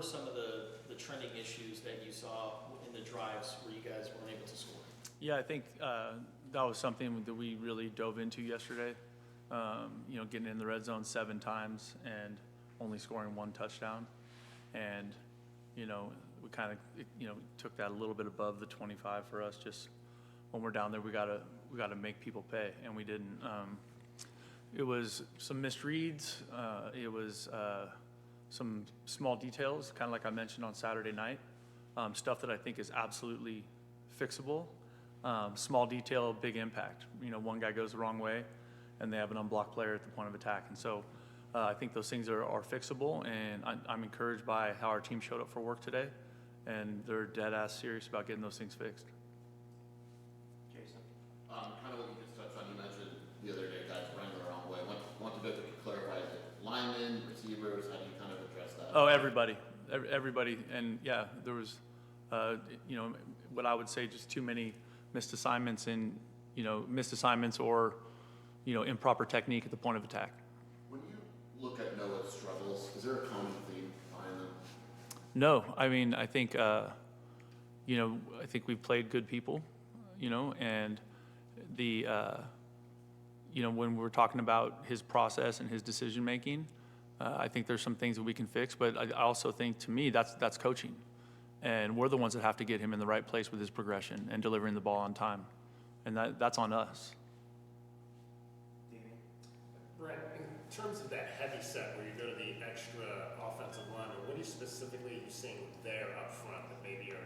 were some of the trending issues that you saw in the drives where you guys weren't able to score? Yeah, I think that was something that we really dove into yesterday. Getting in the red zone 7 times and only scoring 1 touchdown. And, we kind of, took that a little bit above the 25 for us. Just when we're down there, we gotta make people pay, and we didn't. It was some misreads. It was some small details, kind of like I mentioned on Saturday night. Stuff that I think is absolutely fixable. Small detail, big impact. One guy goes the wrong way, and they have an unblocked player at the point of attack. And so I think those things are fixable, and I'm encouraged by how our team showed up for work today, and they're dead-ass serious about getting those things fixed. Jason? Kind of what you just touched on, you mentioned the other day guys running the wrong way. Want to clarify, is it linemen, receivers, how do you kind of address that? Oh, everybody. And yeah, there was, what I would say just too many missed assignments or, improper technique at the point of attack. When you look at Noah's struggles, is there a common theme behind them? No, I mean, I think, I think we've played good people, and when we're talking about his process and his decision-making, I think there's some things that we can fix, but I also think, to me, that's coaching. And we're the ones that have to get him in the right place with his progression and delivering the ball on time. And that's on us. Brent, in terms of that heavy set where you go to the extra offensive line, what are you specifically seeing there up front that maybe you're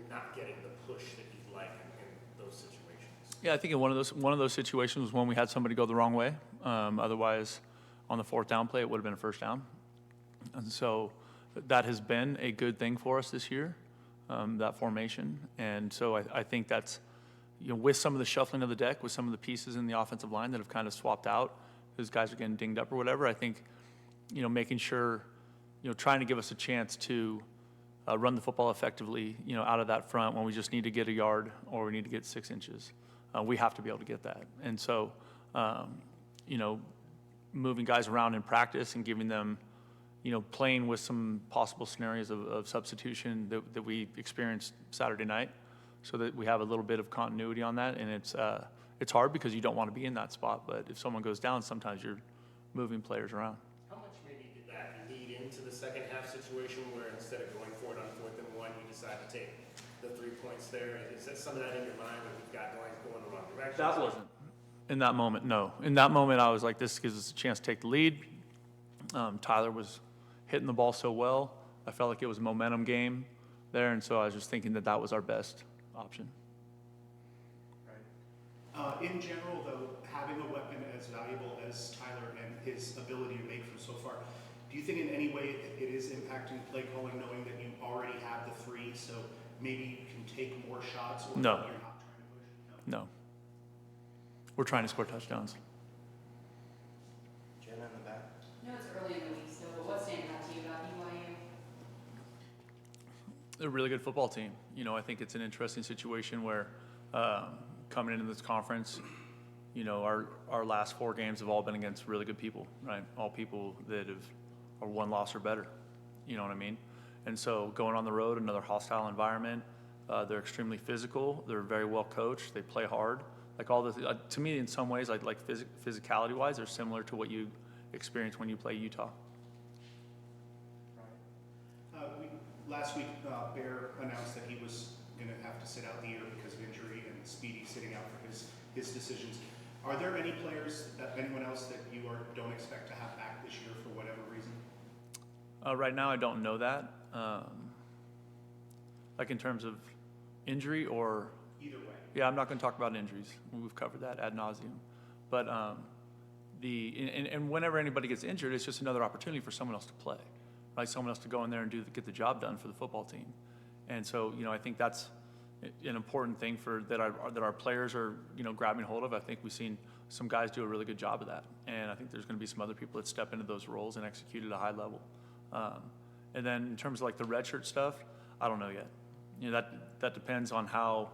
not getting the push that you'd like in those situations? Yeah, I think in one of those situations was when we had somebody go the wrong way. Otherwise, on the 4th down play, it would have been a first down. And so that has been a good thing for us this year, that formation. And so I think that's, with some of the shuffling of the deck, with some of the pieces in the offensive line that have kind of swapped out, those guys are getting dinged up or whatever, I think, making sure, trying to give us a chance to run the football effectively, out of that front when we just need to get a yard or we need to get 6 inches. We have to be able to get that. And so, moving guys around in practice and giving them, playing with some possible scenarios of substitution that we experienced Saturday night, so that we have a little bit of continuity on that. And it's hard because you don't want to be in that spot, but if someone goes down, sometimes you're moving players around. How much maybe did that lead into the second half situation where instead of going for it on 4th and 1, you decide to take the 3 points there? Is that some of that in your mind when you've got going the wrong direction? That wasn't in that moment. No, in that moment I was like, this gives us a chance to take the lead. Tyler was hitting the ball so well. I felt like it was a momentum game there, and so I was just thinking that was our best option. In general, though, having a weapon as valuable as Tyler and his ability to make from so far, do you think in any way it is impacting play calling, knowing that you already have the 3, so maybe you can take more shots? Or No. You're not trying to push? No. We're trying to score touchdowns. Jenna in the back. No, it's early in the week still, but what's standing out to you about BYU? They're a really good football team. I think it's an interesting situation where coming into this conference, our last 4 games have all been against really good people, right? All people that are 1 loss or better. You know what I mean? And so going on the road, another hostile environment, they're extremely physical. They're very well coached. They play hard. Like all the, to me, in some ways, like physicality-wise, they're similar to what you experience when you play Utah. Last week, Bear announced that he was going to have to sit out the year because of injury, and Speedy sitting out for his decisions. Are there any players, anyone else that you don't expect to have back this year for whatever reason? Right now, I don't know that. Like in terms of injury or? Either way. Yeah, I'm not going to talk about injuries. We've covered that ad nauseum. But and whenever anybody gets injured, it's just another opportunity for someone else to play, right? Someone else to go in there and get the job done for the football team. And so, I think that's an important thing that our players are, grabbing hold of. I think we've seen some guys do a really good job of that, and I think there's going to be some other people that step into those roles and execute at a high level. And then in terms of like the redshirt stuff, I don't know yet. That depends on how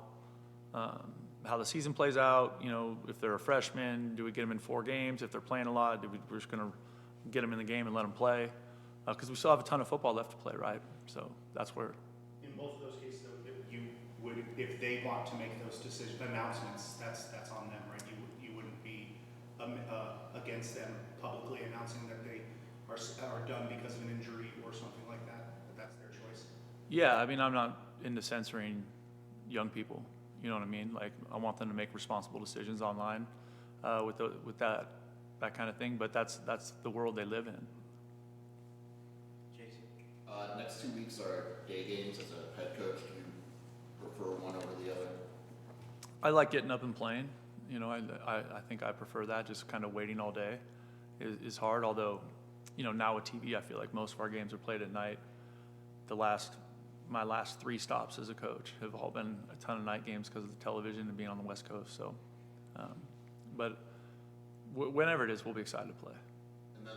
the season plays out. If they're a freshman, do we get them in 4 games? If they're playing a lot, we're just going to get them in the game and let them play? Because we still have a ton of football left to play, right? So that's where, In both of those cases, though, you would, if they want to make those announcements, that's on them, right? You wouldn't be against them publicly announcing that they are done because of an injury or something like that, but that's their choice. yeah, I mean, I'm not into censoring young people, you know what I mean? Like, I want them to make responsible decisions online with that kind of thing, but that's the world they live in. Jason? Next 2 weeks are day games. As a head coach, do you prefer one over the other? I like getting up and playing. You know, I think I prefer that. Just kind of waiting all day is hard. Although, you know, now with TV, I feel like most of our games are played at night. My last 3 stops as a coach have all been a ton of night games because of the television and being on the West Coast. So, but whenever it is, we'll be excited to play. And then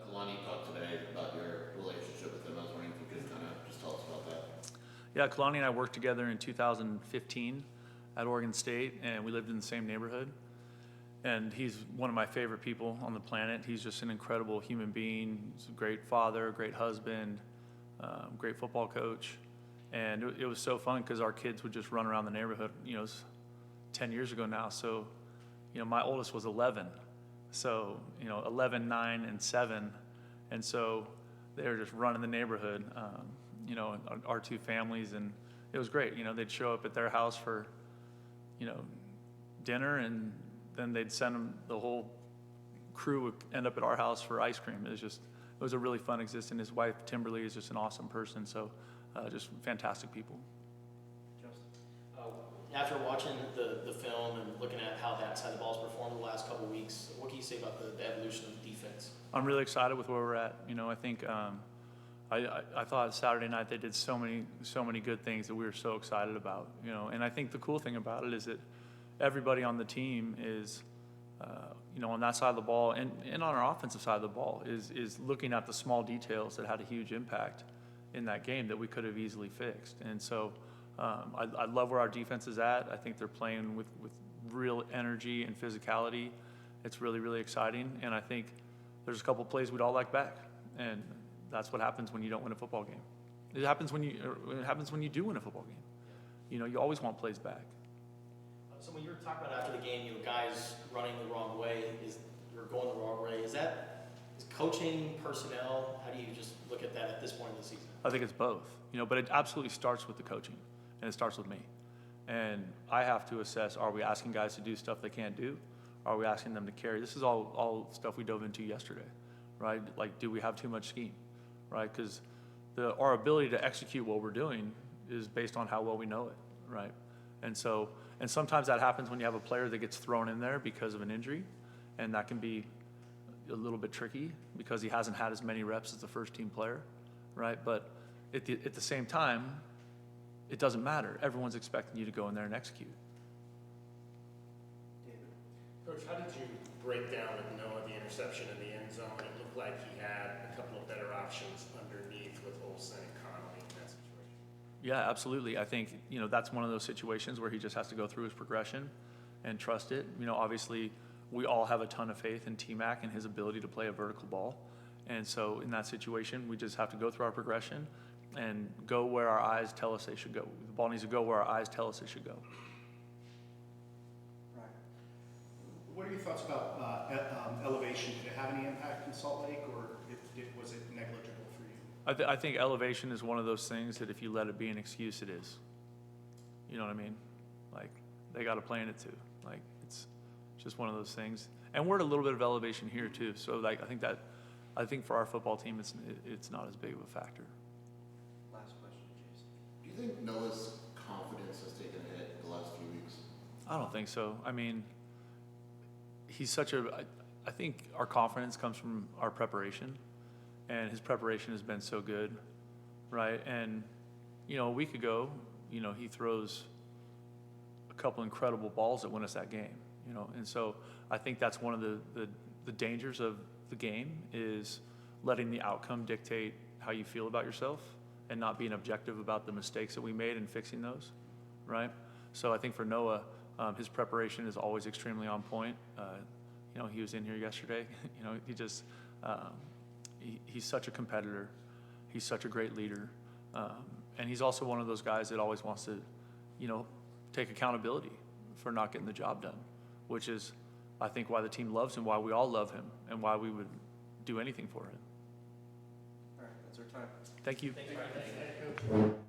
Kalani talked today about your relationship with him. I was wondering if you could kind of just tell us about that. Yeah, Kalani and I worked together in 2015 at Oregon State, and we lived in the same neighborhood. And he's one of my favorite people on the planet. He's just an incredible human being. He's a great father, great husband, great football coach. And it was so fun because our kids would just run around the neighborhood. You know, it was 10 years ago now. So, you know, my oldest was 11. So, you know, 11, 9, and 7. And so they were just running the neighborhood, you know, our 2 families. And it was great. You know, they'd show up at their house for, you know, dinner, and then they'd send them, the whole crew would end up at our house for ice cream. It was a really fun existence. His wife, Timberly, is just an awesome person. So just fantastic people. After watching the film and looking at how that side of the ball's performed the last couple of weeks, what can you say about the evolution of the defense? I'm really excited with where we're at. You know, I think I thought Saturday night they did so many good things that we were so excited about. You know, and I think the cool thing about it is that everybody on the team is, you know, on that side of the ball and on our offensive side of the ball is looking at the small details that had a huge impact in that game that we could have easily fixed. And so I love where our defense is at. I think they're playing with real energy and physicality. It's really, really exciting. And I think there's a couple plays we'd all like back. And that's what happens when you don't win a football game. It happens when you do win a football game. You know, you always want plays back. So when you were talking about after the game, you know, guys running the wrong way, you're going the wrong way. Is coaching, personnel? How do you just look at that at this point in the season? I think it's both, you know, but it absolutely starts with the coaching, and it starts with me. And I have to assess, are we asking guys to do stuff they can't do? Are we asking them to carry? This is all stuff we dove into yesterday, right? Like, do we have too much scheme, right? Because our ability to execute what we're doing is based on how well we know it, right? And sometimes that happens when you have a player that gets thrown in there because of an injury, and that can be a little bit tricky because he hasn't had as many reps as the first team player, right? But at the same time, it doesn't matter. Everyone's expecting you to go in there and execute. Coach, how did you break down with Noah the interception in the end zone? It looked like he had a couple of better options underneath with Olsen and Connolly in that situation. Yeah, absolutely. I think, you know, that's one of those situations where he just has to go through his progression and trust it. You know, obviously, we all have a ton of faith in T-Mac and his ability to play a vertical ball. And so in that situation, we just have to go through our progression and go where our eyes tell us they should go. The ball needs to go where our eyes tell us it should go. Right. What are your thoughts about elevation? Did it have any impact in Salt Lake, or was it negligible for you? I think elevation is one of those things that if you let it be an excuse, it is. You know what I mean? Like, they got to play in it too. Like, it's just one of those things. And we're at a little bit of elevation here too. So like, I think for our football team, it's not as big of a factor. Last question, Jason. Do you think Noah's confidence has taken a hit the last few weeks? I don't think so. I mean, I think our confidence comes from our preparation, and his preparation has been so good, right? And, you know, a week ago, you know, he throws a couple incredible balls that win us that game, you know? And so I think that's one of the dangers of the game is letting the outcome dictate how you feel about yourself and not being objective about the mistakes that we made and fixing those, right? So I think for Noah, his preparation is always extremely on point. You know, he was in here yesterday. You know, he just, he's such a competitor. He's such a great leader. And he's also one of those guys that always wants to, take accountability for not getting the job done, which is, I think, why the team loves him, why we all love him, and why we would do anything for him. All right, that's our time. Thank you. Thanks, Brian. Thank you.